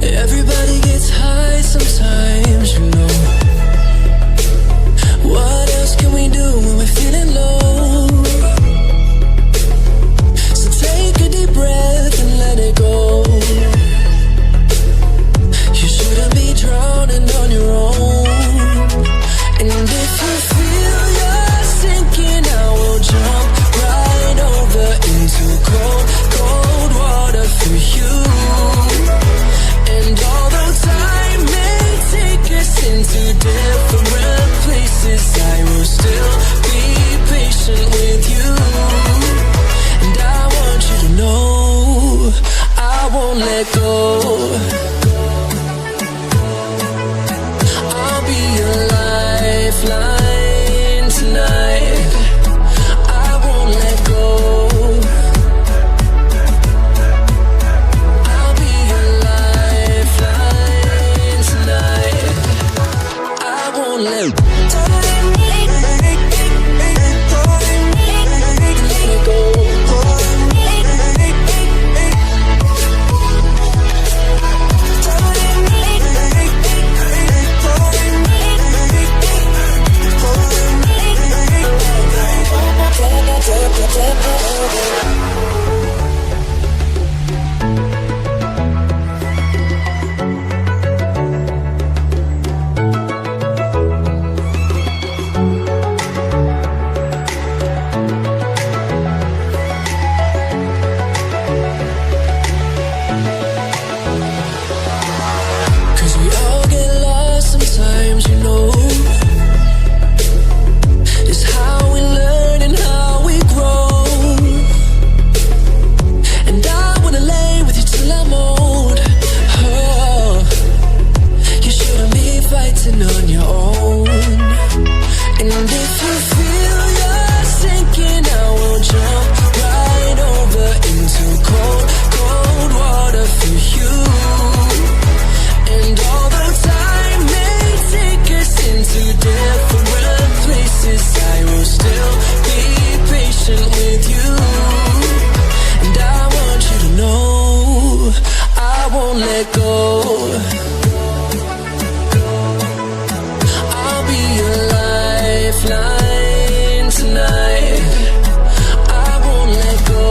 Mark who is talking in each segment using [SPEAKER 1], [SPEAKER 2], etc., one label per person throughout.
[SPEAKER 1] Everybody gets high sometimes, you know. What else can we do when we're feeling low? So take a deep breath and let it go. You shouldn't be drowning on your own. And if you feel you're sinking, I will jump right over into cold, cold water for you. And although time may take us into different places, I will still be patient with you. And I want you to know I won't let go. I'll be your lifeline tonight. I won't let go. I'll be your lifeline tonight. I won't let go. Let go. I'll be your lifeline tonight. I won't let go.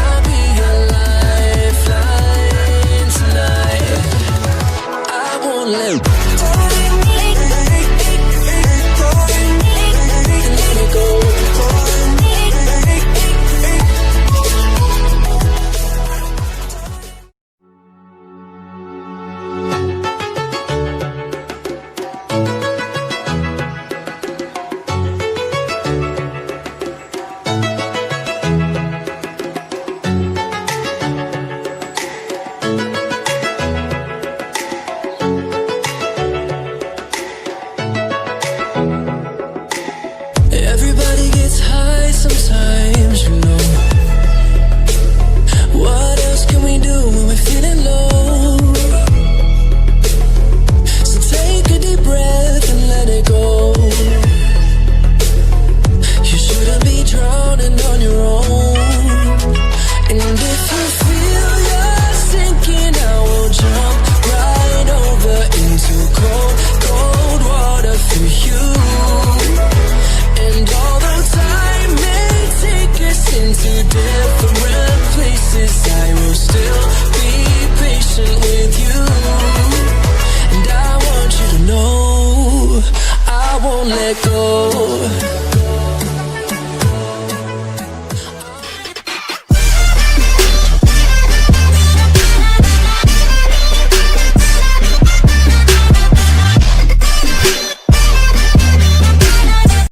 [SPEAKER 1] I'll be your lifeline tonight. I won't let go.